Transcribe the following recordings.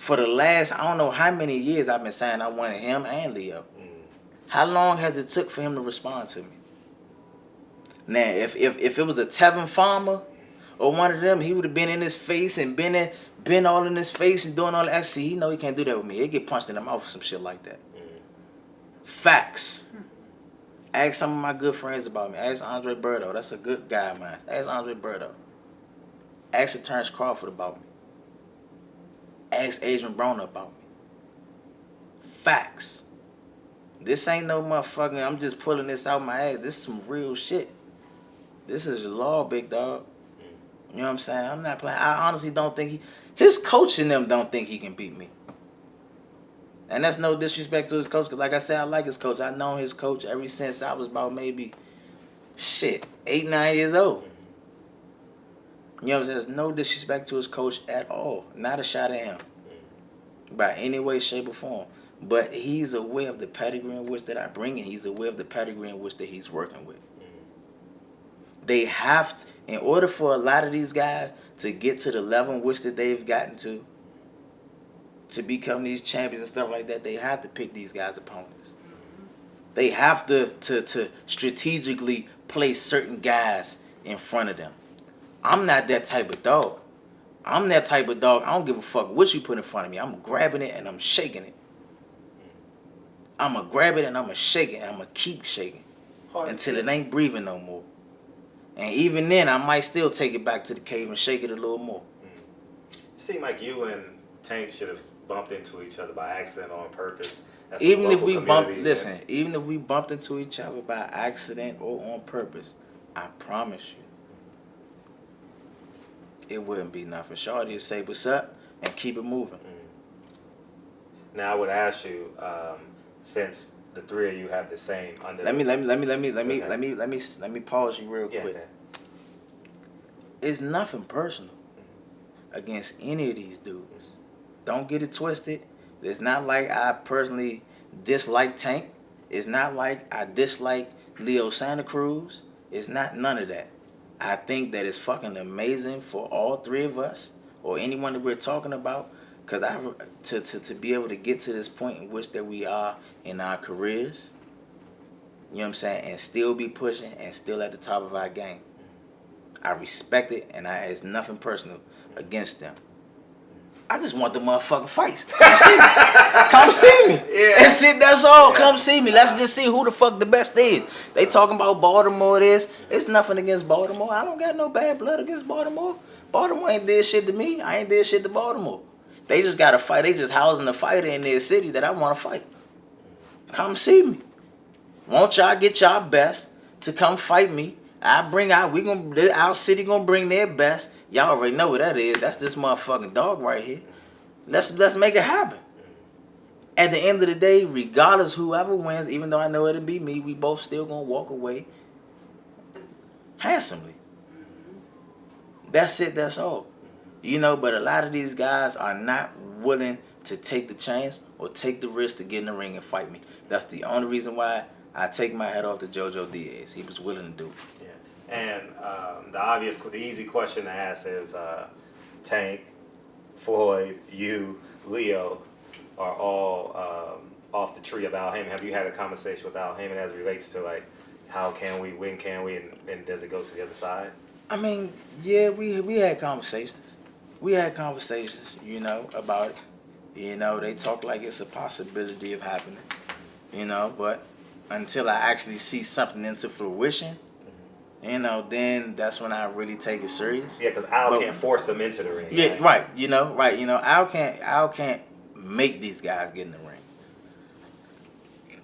For the last, I don't know how many years I've been saying I wanted him and Leo. How long has it took for him to respond to me? Now, if it was a Tevin Farmer or one of them, he would have been in his face and been all in his face and doing all that. Actually, he know he can't do that with me. He'll get punched in the mouth or some shit like that. Facts. Ask some of my good friends about me. Ask Andre Berto. That's a good guy of mine. Ask Andre Berto. Ask Terrence Crawford about me. Ask Adrian Broner about me. Facts. This ain't no motherfucking, I'm just pulling this out my ass. This is some real shit. This is the law, big dog. You know what I'm saying? I'm not playing. I honestly don't think his coach and them don't think he can beat me. And that's no disrespect to his coach, because like I said, I like his coach. I've known his coach ever since I was about maybe, 8, 9 years old. You know what I'm saying? There's no disrespect to his coach at all. Not a shot at him. By any way, shape, or form. But he's aware of the pedigree in which that I bring in. He's aware of the pedigree in which that he's working with. They have to, in order for a lot of these guys to get to the level in which that they've gotten to become these champions and stuff like that, they have to pick these guys' opponents. They have to strategically place certain guys in front of them. I'm not that type of dog. I'm that type of dog. I don't give a fuck what you put in front of me. I'm grabbing it and I'm shaking it. I'm going to grab it and I'm going to shake it and I'm going to keep shaking until it ain't breathing no more. And even then, I might still take it back to the cave and shake it a little more. It seemed like you and Tank should have bumped into each other by accident or on purpose. Even if we bumped into each other by accident or on purpose, I promise you, it wouldn't be nothing. Shorty would say what's up and keep it moving. Now I would ask you, since the three of you have the same under. Let me pause you real quick. Okay. It's nothing personal against any of these dudes. Don't get it twisted. It's not like I personally dislike Tank. It's not like I dislike Leo Santa Cruz. It's not none of that. I think that it's fucking amazing for all three of us or anyone that we're talking about, because to be able to get to this point in which that we are in our careers, you know what I'm saying, and still be pushing and still at the top of our game. I respect it, and it's nothing personal against them. I just want the motherfucking fights. Come see me. Come see me. Yeah. That's it. That's all. Yeah. Come see me. Let's just see who the fuck the best is. They talking about Baltimore this. It's nothing against Baltimore. I don't got no bad blood against Baltimore. Baltimore ain't did shit to me. I ain't did shit to Baltimore. They just got to fight. They just housing a fighter in their city that I want to fight. Come see me. Won't y'all get y'all best to come fight me? Our city gonna bring their best. Y'all already know what that is. That's this motherfucking dog right here. Let's make it happen. At the end of the day, regardless whoever wins, even though I know it'll be me, we both still gonna walk away handsomely. That's it, that's all. You know, but a lot of these guys are not willing to take the chance or take the risk to get in the ring and fight me. That's the only reason why I take my hat off to JoJo Diaz. He was willing to do it. Yeah. And the easy question to ask is, Tank, Floyd, you, Leo, are all off the tree of Al Heyman. Have you had a conversation with Al Heyman as it relates to, like, how can we, when can we, and does it go to the other side? I mean, yeah, we had conversations. We had conversations, you know, about it. You know, they talk like it's a possibility of happening, you know, but until I actually see something into fruition, you know, then that's when I really take it serious. Yeah, because Al can't force them into the ring. Yeah, right. You know, Al can't make these guys get in the ring.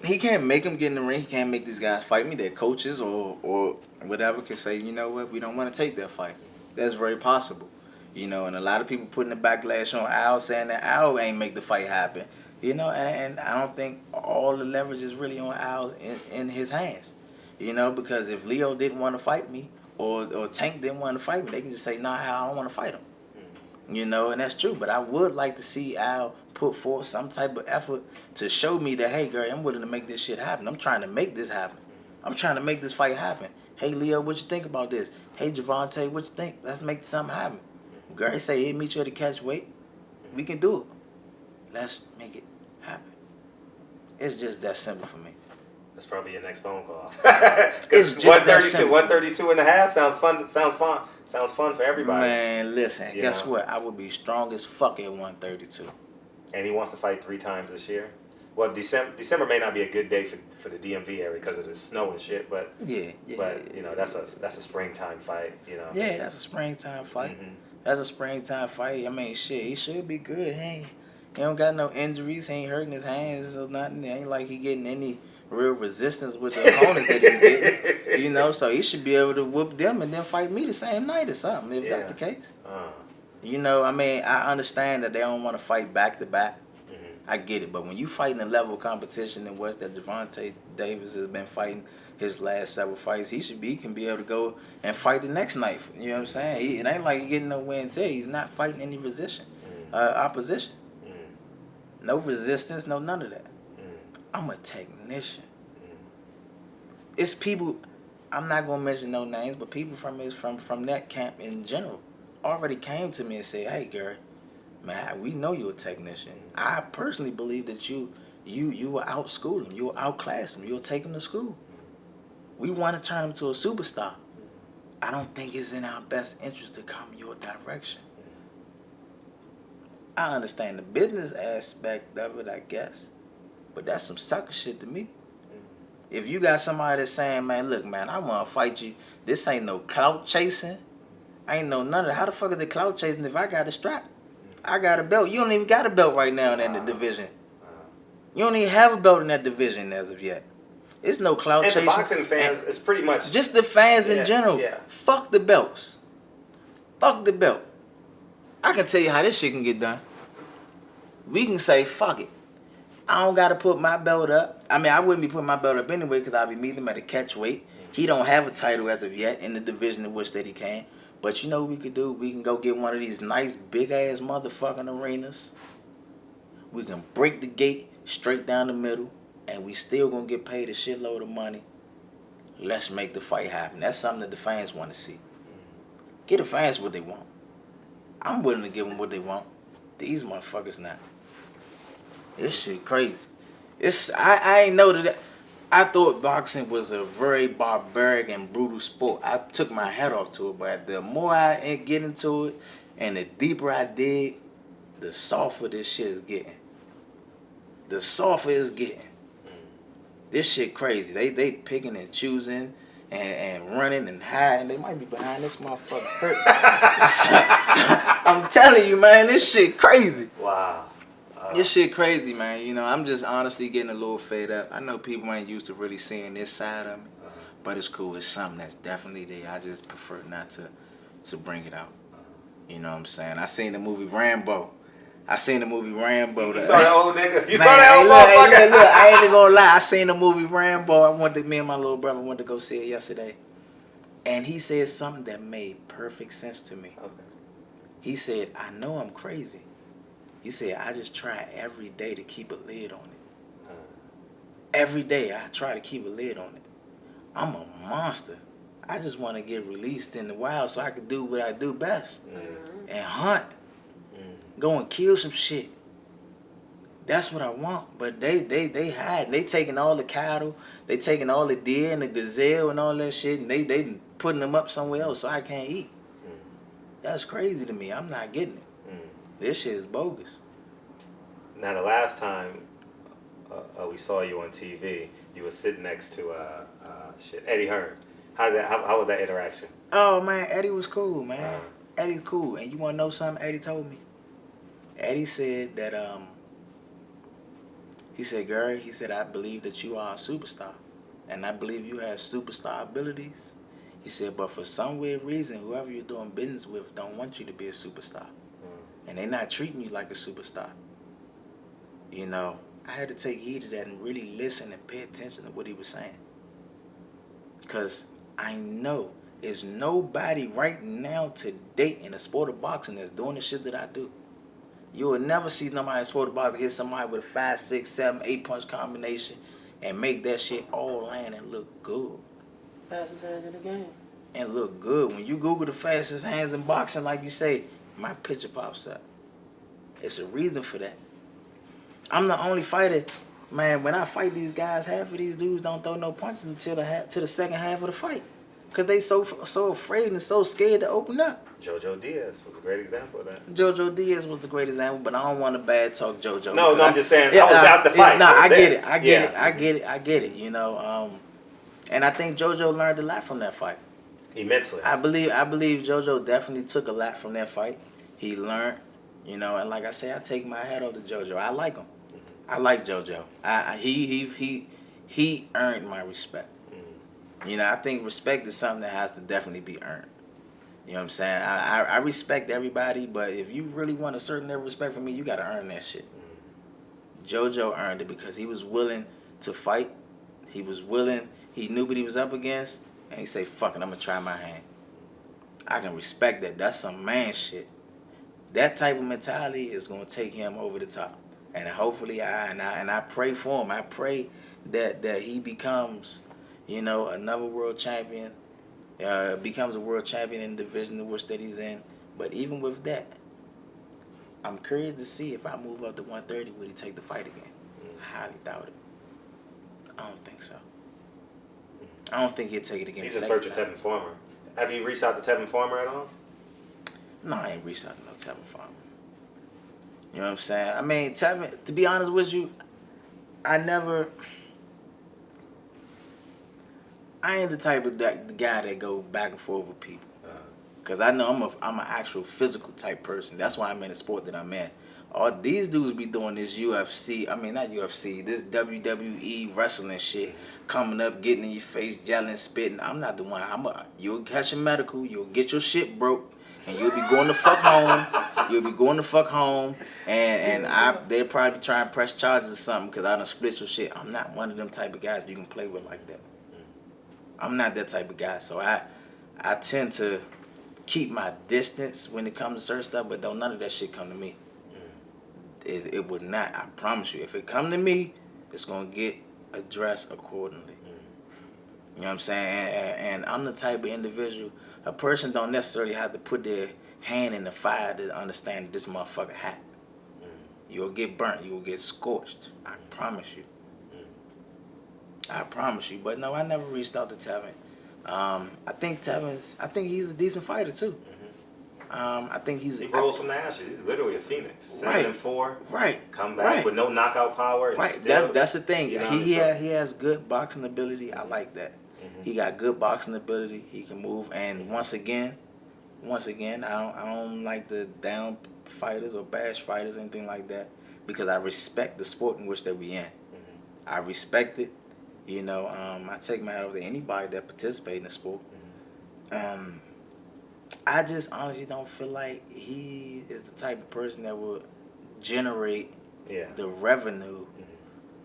He can't make them get in the ring. He can't make these guys fight me. Their coaches or whatever can say, you know what, we don't want to take that fight. That's very possible. You know, and a lot of people putting the backlash on Al, saying that Al ain't make the fight happen. You know, and I don't think all the leverage is really on Al in his hands. You know, because if Leo didn't want to fight me or Tank didn't want to fight me, they can just say, nah, Al, I don't want to fight him. You know, and that's true. But I would like to see Al put forth some type of effort to show me that, hey, girl, I'm willing to make this shit happen. I'm trying to make this happen. I'm trying to make this fight happen. Hey, Leo, what you think about this? Hey, Javante, what you think? Let's make something happen. Girl, say, hey, meet you at the catch weight. We can do it. Let's make it happen. It's just that simple for me. That's probably your next phone call. It's Because just that simple. 132 and a half sounds fun. Sounds fun for everybody. Man, listen. You Guess know? what? I would be strong as fuck at 132. And he wants to fight 3 times this year. Well, December may not be a good day for the DMV area because of the snow and shit. But But you know that's a springtime fight. You know. Yeah, that's a springtime fight. Mm-hmm. That's a springtime fight. I mean, shit, he should be good. He don't got no injuries. He ain't hurting his hands or nothing. It ain't like he getting any real resistance with the opponents that he's getting. You know, so he should be able to whoop them and then fight me the same night or something, if that's the case. You know, I mean, I understand that they don't want to fight back to back. I get it, but when you fight in a level of competition in which that Gervonta Davis has been fighting his last several fights, he can be able to go and fight the next night. You know what I'm saying? It ain't like he getting no win and tear. He's not fighting any opposition. No resistance, no none of that. I'm a technician. It's people, I'm not gonna mention no names, but people from that camp in general already came to me and said, "Hey, Gary, man, we know you're a technician. I personally believe that you will outschool him. You will outclass him. You'll take him to school. We want to turn him to a superstar. I don't think it's in our best interest to come your direction." I understand the business aspect of it, I guess, but that's some sucker shit to me. If you got somebody that's saying, "Man, look, man, I want to fight you. This ain't no clout chasing. I ain't no none of that. How the fuck is it clout chasing if I got a strap? I got a belt. You don't even got a belt right now in the division. You don't even have a belt in that division as of yet. It's no clout chasing." And the boxing fans, it's pretty much just the fans in general. Yeah. Fuck the belts. Fuck the belt. I can tell you how this shit can get done. We can say, fuck it. I don't got to put my belt up. I mean, I wouldn't be putting my belt up anyway because I'll be meeting him at a catch weight. He don't have a title as of yet in the division in which that he can. But you know what we could do? We can go get one of these nice big-ass motherfucking arenas. We can break the gate straight down the middle, and we still going to get paid a shitload of money. Let's make the fight happen. That's something that the fans want to see. Get the fans what they want. I'm willing to give them what they want. These motherfuckers not. This shit crazy. I ain't know that. I thought boxing was a very barbaric and brutal sport. I took my hat off to it, but the more I get into it and the deeper I dig, the softer this shit is getting. The softer it's getting. This shit crazy. They picking and choosing and running and hiding. They might be behind this motherfucker hurt. I'm telling you, man, this shit crazy. Wow. This shit crazy, man. You know, I'm just honestly getting a little fed up. I know people ain't used to really seeing this side of me, but it's cool. It's something that's definitely there. I just prefer not to bring it out. You know what I'm saying? I seen the movie Rambo. You saw that old nigga? You Man, saw that old motherfucker? Look, I ain't gonna lie. I seen the movie Rambo. Me and my little brother went to go see it yesterday. And he said something that made perfect sense to me. Okay. He said, "I know I'm crazy." He said, "I just try every day to keep a lid on it. Every day I try to keep a lid on it. I'm a monster. I just want to get released in the wild so I can do what I do best. And hunt. Go and kill some shit. That's what I want." But they hide. They taking all the cattle. They taking all the deer and the gazelle and all that shit. And they putting them up somewhere else so I can't eat. That's crazy to me. I'm not getting it. This shit is bogus. Now, the last time we saw you on TV, you were sitting next to Eddie Hearn. How was that interaction? Oh man, Eddie was cool, man. Eddie's cool. And you wanna know something Eddie told me? Eddie said that he said, "Gary," he said, "I believe that you are a superstar. And I believe you have superstar abilities." He said, "But for some weird reason, whoever you're doing business with don't want you to be a superstar. And they're not treating you like a superstar." You know, I had to take heed of that and really listen and pay attention to what he was saying. Because I know there's nobody right now to date in the sport of boxing that's doing the shit that I do. You will never see nobody in the sport of boxing hit somebody with a 5, 6, 7, 8 punch combination and make that shit all land and look good. Fastest hands in the game. And look good. When you Google the fastest hands in boxing, like you say, my picture pops up. It's a reason for that. I'm the only fighter, man. When I fight these guys, half of these dudes don't throw no punches until the second half of the fight, cause they so afraid and so scared to open up. JoJo Diaz was a great example of that. JoJo Diaz was the great example, but I don't want to bad talk JoJo. No, I'm just saying I was out the fight. I get it. You know, and I think JoJo learned a lot from that fight. Immensely. I believe JoJo definitely took a lot from that fight. He learned, you know, and like I say, I take my hat off to JoJo. I like him. I like JoJo. He earned my respect. You know, I think respect is something that has to definitely be earned. You know what I'm saying? I respect everybody, but if you really want a certain level of respect from me, you gotta earn that shit. JoJo earned it because he was willing to fight. He was willing. He knew what he was up against, and he say, "Fuck it, I'm gonna try my hand." I can respect that. That's some man shit. That type of mentality is gonna take him over the top, and hopefully, I pray for him. I pray that he becomes, you know, another world champion. Becomes a world champion in the division in which that he's in. But even with that, I'm curious to see if I move up to 130, would he take the fight again? I highly doubt it. I don't think so. I don't think he'll take it again. He's in search of Tevin Farmer. Have you reached out to Tevin Farmer at all? No, I ain't reached out to no Tevin Farmer. You know what I'm saying? I mean, Tevin, to be honest with you, I ain't the type of the guy that go back and forth with people. Cause I know I'm an actual physical type person. That's why I'm in the sport that I'm in. All these dudes be doing this UFC, I mean not UFC, this WWE wrestling shit, coming up, getting in your face, yelling, spitting. I'm not the one. You'll catch a medical, you'll get your shit broke, and you'll be going the fuck home. You'll be going the fuck home, and they'll probably try and press charges or something because I done split your shit. I'm not one of them type of guys you can play with like that. I'm not that type of guy, so I tend to keep my distance when it comes to certain stuff, but don't none of that shit come to me. It would not. I promise you. If it come to me, it's gonna get addressed accordingly. You know what I'm saying? And I'm the type of individual. A person don't necessarily have to put their hand in the fire to understand that this motherfucker hot. You'll get burnt. You'll get scorched. I promise you. I promise you. But no, I never reached out to Tevin. I think he's a decent fighter too. I think he rose from the ashes. He's literally a phoenix. 7-4. Right. Come back with no knockout power. And still, that's the thing. You know, he has good boxing ability. I like that. He got good boxing ability. He can move. And once again, I don't like the down fighters or bash fighters or anything like that because I respect the sport in which that we in. I respect it. You know, I take my hat off to anybody that participate in the sport. I just honestly don't feel like he is the type of person that would generate the revenue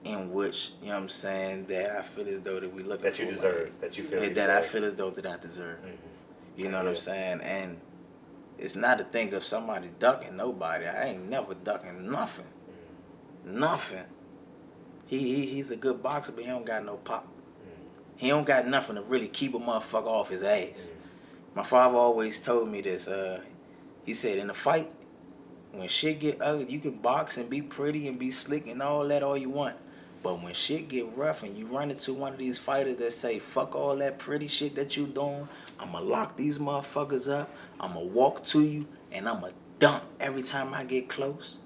in which, you know what I'm saying, that I feel as though that we look at. That you deserve, that you feel you deserve. I feel as though that I deserve. You know what I'm saying? And it's not to think of somebody ducking nobody. I ain't never ducking nothing. Nothing. He's a good boxer, but he don't got no pop. He don't got nothing to really keep a motherfucker off his ass. My father always told me this. He said, in a fight, when shit get ugly, you can box and be pretty and be slick and all that all you want. But when shit get rough and you run into one of these fighters that say, fuck all that pretty shit that you doing, I'ma lock these motherfuckers up, I'ma walk to you, and I'ma dump every time I get close.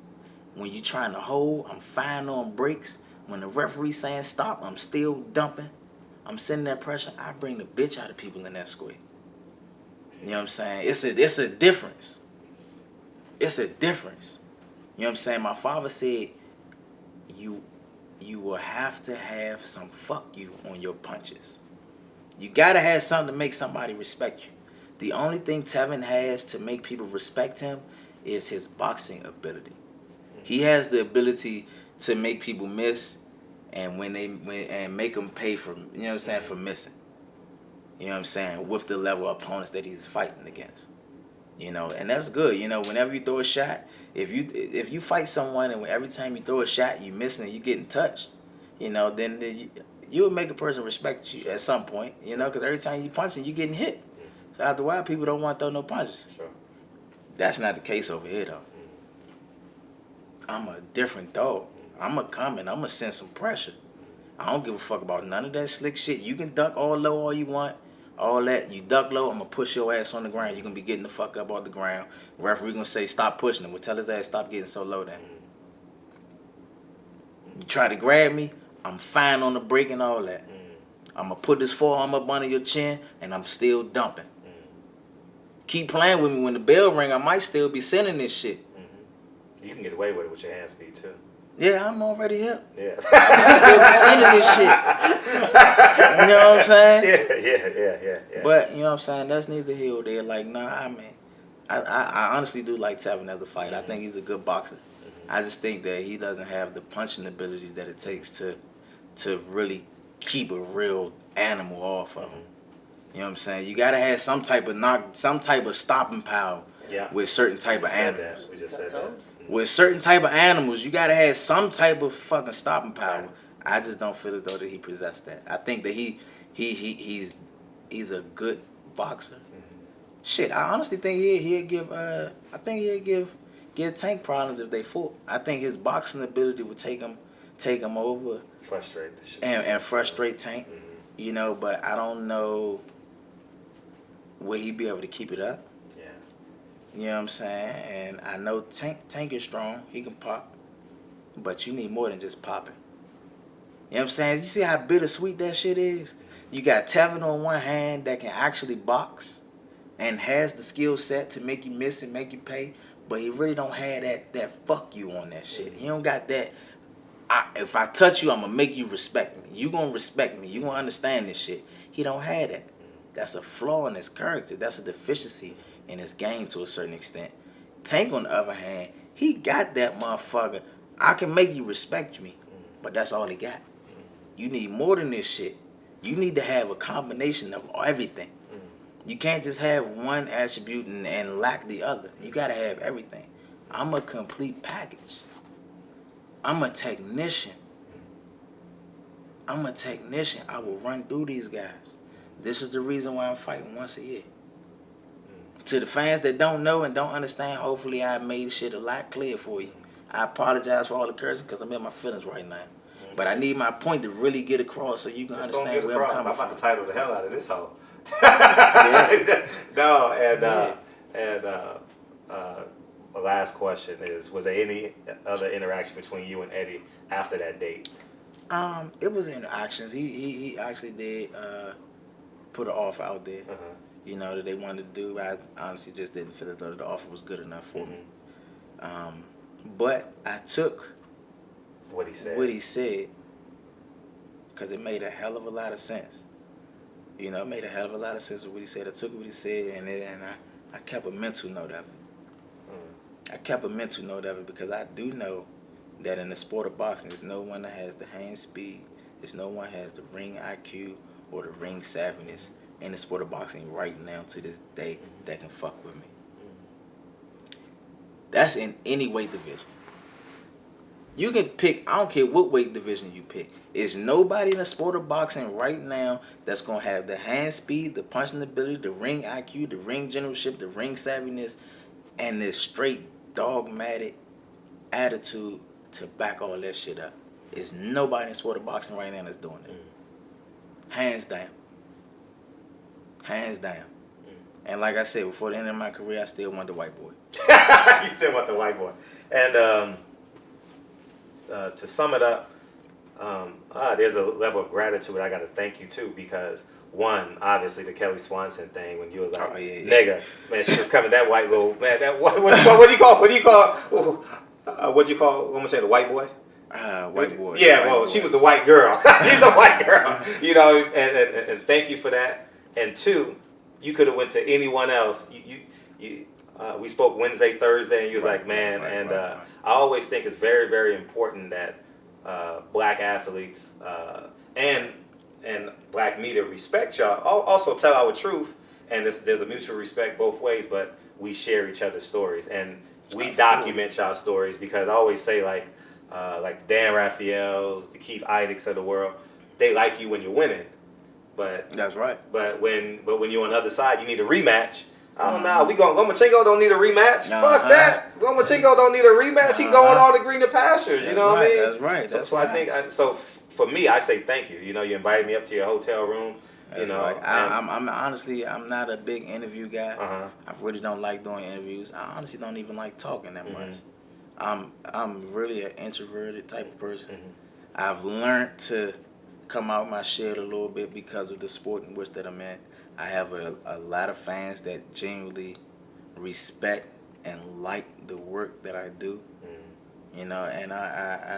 When you trying to hold, I'm firing on brakes. When the referee saying stop, I'm still dumping. I'm sending that pressure. I bring the bitch out of people in that square. You know what I'm saying? It's a difference. It's a difference. You know what I'm saying? My father said, you will have to have some fuck you on your punches. You gotta have something to make somebody respect you. The only thing Tevin has to make people respect him is his boxing ability. He has the ability to make people miss and and make them pay for, you know what I'm saying, for missing. You know what I'm saying? With the level of opponents that he's fighting against. You know, and that's good. You know, whenever you throw a shot, if you fight someone and every time you throw a shot, you missing and you getting touched, you know, then you would make a person respect you at some point, you know, because every time you punching, you getting hit. So after a while, people don't want to throw no punches. Sure. That's not the case over here, though. I'm a different dog. I'ma come and I'ma send some pressure. I don't give a fuck about none of that slick shit. You can duck all low all you want. All that, you duck low, I'm gonna push your ass on the ground. You're gonna be getting the fuck up off the ground. Referee gonna say stop pushing him. We'll tell his ass stop getting so low then. You try to grab me, I'm fine on the break and all that. I'm gonna put this forearm up under your chin and I'm still dumping. Keep playing with me. When the bell ring, I might still be sending this shit. You can get away with it with your hand speed too. Yeah, I'm already here. Yeah. I still be sending this shit. You know what I'm saying? Yeah. But, you know what I'm saying? That's neither here or there. Like, nah, I mean, I honestly do like Tevin as a fighter. I think he's a good boxer. I just think that he doesn't have the punching ability that it takes to really keep a real animal off of him. You know what I'm saying? You gotta have some type of stopping power with certain type of animals. We just said that. With certain type of animals, you gotta have some type of fucking stopping power. I just don't feel as though that he possessed that. I think that he's a good boxer. Shit, I honestly think he'd give Tank problems if they fought. I think his boxing ability would take him over. Frustrate the shit. And frustrate Tank. You know, but I don't know will he be able to keep it up. Yeah. You know what I'm saying? And I know Tank is strong. He can pop. But you need more than just popping. You know what I'm saying? You see how bittersweet that shit is? You got Tevin on one hand that can actually box and has the skill set to make you miss and make you pay, but he really don't have that fuck you on that shit. He don't got that, if I touch you, I'm going to make you respect me. You going to respect me. You going to understand this shit. He don't have that. That's a flaw in his character. That's a deficiency in his game to a certain extent. Tank, on the other hand, he got that motherfucker. I can make you respect me, but that's all he got. You need more than this shit. You need to have a combination of everything. You can't just have one attribute and lack the other. You got to have everything. I'm a complete package. I'm a technician. I will run through these guys. This is the reason why I'm fighting once a year. To the fans that don't know and don't understand, hopefully I made shit a lot clear for you. I apologize for all the cursing because I'm in my feelings right now. But I need my point to really get across so you can understand where I'm coming from. I'm about to title the hell out of this hoe. My last question is, was there any other interaction between you and Eddie after that date? It was interactions. He actually did put an offer out there. You know, that they wanted to do. I honestly just didn't feel as though the offer was good enough for me. But I took what he said because it made a hell of a lot of sense. You know, it made a hell of a lot of sense with what he said. I took what he said and I kept a mental note of it. I kept a mental note of it because I do know that in the sport of boxing, there's no one that has the hand speed, there's no one that has the ring IQ or the ring savviness in the sport of boxing right now to this day that can fuck with me. That's in any weight division. You can pick, I don't care what weight division you pick. There's nobody in the sport of boxing right now that's going to have the hand speed, the punching ability, the ring IQ, the ring generalship, the ring savviness, and this straight dogmatic attitude to back all that shit up. There's nobody in the sport of boxing right now that's doing it. Hands down. Hands down. And like I said, before the end of my career, I still want the white boy. You still want the white boy. And to sum it up, there's a level of gratitude I got to thank you too, because one, obviously the Kelly Swanson thing when you was like, nigga, man, she was coming that white little man. That what do you call? I'm gonna say the white boy. White boy. Yeah, white well, boy. She was the white girl. She's a white girl. You know, and thank you for that. And two, you could have went to anyone else. We spoke Wednesday, Thursday, and you was like, man, I always think it's very, very important that black athletes and black media respect y'all. Also tell our truth, and there's a mutual respect both ways, but we share each other's stories and we document y'all stories, because I always say like the Dan Raphaels, the Keith Idicks of the world, they like you when you're winning. But that's right. But when you're on the other side, you need a rematch. Oh no, we Lomachenko don't need a rematch. Uh-huh. Fuck that. Lomachenko don't need a rematch. He going on to greener pastures. You know what I mean? That's right. So I think for me, I say thank you. You know, you invited me up to your hotel room. That's you know, right. I'm honestly, I'm not a big interview guy. Uh-huh. I really don't like doing interviews. I honestly don't even like talking that much. Mm-hmm. I'm really an introverted type of person. Mm-hmm. I've learned to come out my shell a little bit because of the sport in which that I'm in. I have a lot of fans that genuinely respect and like the work that I do. Mm-hmm. You know, and I